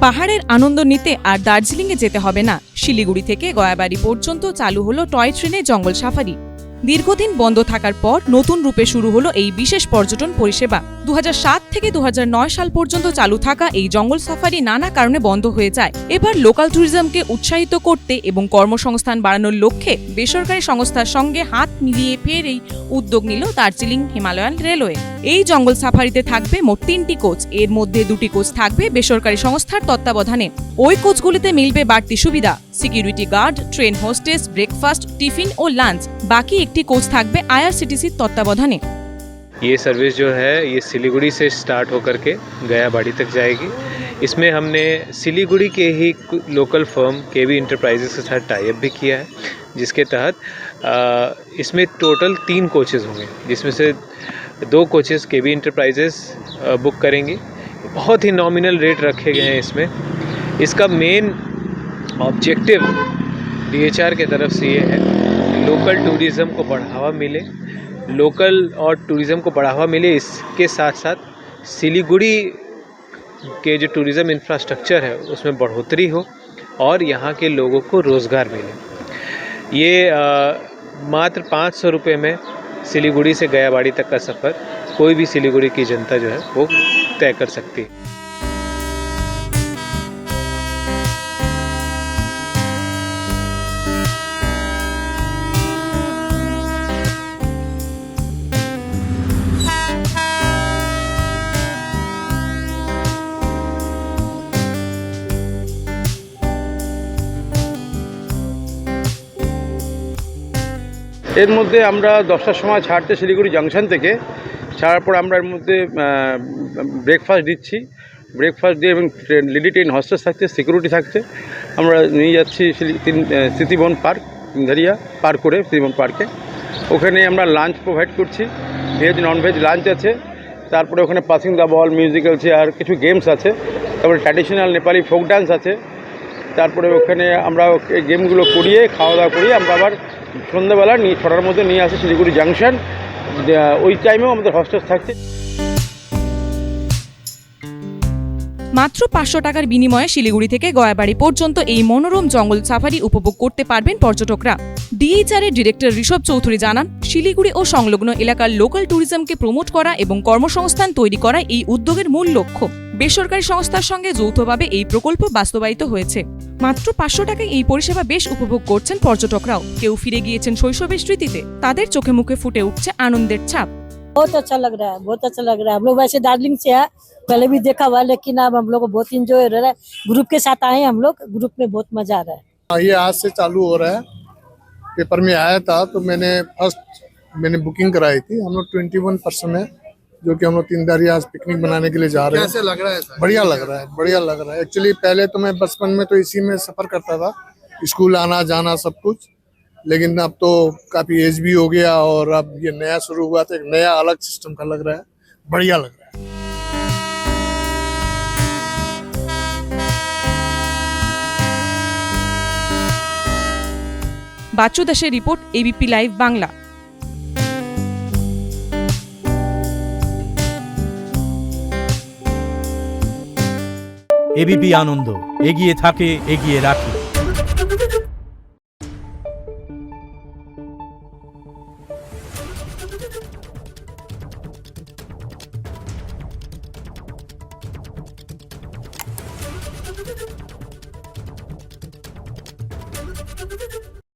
পাহাড়ের আনন্দ নিতে আর দার্জিলিংয়ে যেতে হবে না। শিলিগুড়ি থেকে গয়াবাড়ি পর্যন্ত চালু হলো টয় ট্রেনে জঙ্গল সাফারি। দীর্ঘদিন বন্ধ থাকার পর নতুন রূপে শুরু হলো এই বিশেষ পর্যটন পরিষেবা। 2007 থেকে 2009 সাল পর্যন্ত চালু থাকা এই জঙ্গল সাফারি নানা কারণে বন্ধ হয়ে যায়। এবার লোকাল ট্যুরিজমকে উৎসাহিত করতে এবং কর্মসংস্থান বাড়ানোর লক্ষ্যে বেসরকারি সংস্থার সঙ্গে হাত মিলিয়ে ফের এই উদ্যোগ নিল দার্জিলিং হিমালয়ান রেলওয়ে। এই জঙ্গল সাফারিতে থাকবে মোট 3টি কোচ, এর মধ্যে 2টি কোচ থাকবে বেসরকারি সংস্থার তত্ত্বাবধানে। ওই কোচগুলিতে মিলবে বাড়তি সুবিধা, security guard, train hostess, breakfast, tiffin ও লাঞ্চ। বাকি একটি কোচ থাকবে আইআরসিটিসির তত্ত্বাবধানে। ये सर्विस जो है ये सिलीगुड़ी से स्टार्ट होकर के गयाबाड़ी तक जाएगी। इसमें हमने सिलीगुड़ी के ही लोकल फर्म केवी इंटरप्राइजेस के साथ टाई अप भी किया है, जिसके तहत इसमें टोटल 3 कोचेज़ होंगे, जिसमें से 2 कोचेज़ केवी इंटरप्राइजेस बुक करेंगी। बहुत ही नॉमिनल रेट रखे गए हैं इसमें। इसका मेन ऑब्जेक्टिव DHR के तरफ से ये है लोकल टूरिज़्म को बढ़ावा मिले, लोकल और टूरिज़्म को बढ़ावा मिले। इसके साथ साथ सिलीगुड़ी के जो टूरिज़्म इंफ्रास्ट्रक्चर है उसमें बढ़ोतरी हो और यहाँ के लोगों को रोज़गार मिले। ये मात्र 500 रुपये में सिलीगुड़ी से गयाबाड़ी तक का सफ़र कोई भी सिलीगुड़ी की जनता जो है वो तय कर सकती है। এর মধ্যে আমরা 10টার সময় ছাড়তে শিলিগুড়ি জাংশন থেকে ছাড়ার পর আমরা এর মধ্যে ব্রেকফাস্ট দিচ্ছি। ব্রেকফাস্ট দিয়ে এবং লেডি ট্রেন হোস্টেস থাকছে, সিকিউরিটি থাকছে। আমরা নিয়ে যাচ্ছি স্মৃতিবন পার্ক, সিংঘারিয়া পার করে স্মৃতিবন পার্কে। ওখানে আমরা লাঞ্চ প্রোভাইড করছি, ভেজ ননভেজ লাঞ্চ আছে। তারপরে ওখানে passing the ball, musical chair, কিছু গেমস আছে। তারপরে ট্র্যাডিশনাল নেপালি ফোক ডান্স আছে। তারপরে ওখানে আমরা গেমগুলো করিয়ে খাওয়া দাওয়া করিয়ে আমরা আবার সন্ধ্যাবেলা 6টার মধ্যে নিয়ে আসি শিলিগুড়ি জাংশন। ওই টাইমেও আমাদের হোস্টেস থাকছে। মাত্র 500 টাকার বিনিময়ে শিলিগুড়ি থেকে গয়াবাড়ি পর্যন্ত এই মনোরম জঙ্গল সাফারি উপভোগ করতে পারবেন পর্যটকরা। DHR এর ডিরেক্টর ঋষভ চৌধুরী জানান, শিলিগুড়ি ও সংলগ্ন এলাকার লোকাল ট্যুরিজমকে প্রমোট করা এবং কর্মসংস্থান তৈরি করা এই উদ্যোগের মূল লক্ষ্য। বেসরকারি সংস্থার সঙ্গে যৌথভাবে এই প্রকল্প বাস্তবায়িত হয়েছে। মাত্র 500 টাকায় এই পরিষেবা বেশ উপভোগ করছেন পর্যটকরাও। কেউ ফিরে গিয়েছেন শৈশবের স্মৃতিতে, তাদের চোখে মুখে ফুটে উঠছে আনন্দের ছাপ। बहुत अच्छा लग रहा है, बहुत अच्छा लग रहा है। हम लोग वैसे दार्जिलिंग से है, पहले भी देखा हुआ, लेकिन अब हम लोग को बहुत इंजॉय हो रहा है। ग्रुप के साथ आए हम लोग, ग्रुप में बहुत मजा आ रहा है। ये आज से चालू हो रहा है। पेपर में आया था तो मैंने बुकिंग कराई थी। हम लोग 21 पर्सन है, जो कि हम लोग तीनदारी आज पिकनिक बनाने के लिए जा रहे हैं। कैसे लग रहा है सर? बढ़िया लग रहा है, बढ़िया लग रहा है। एक्चुअली पहले तो मैं बचपन में तो इसी में सफर करता था, स्कूल आना जाना सब कुछ, लेकिन अब तो काफी एज भी हो गया और अब ये नया शुरू हुआ तो एक नया अलग सिस्टम का लग रहा है, बढ़िया लग रहा है। বাচ্চু দাসের report, ABP live Bangla. ABP আনন্দ এগিয়ে থাকে, এগিয়ে রাখে।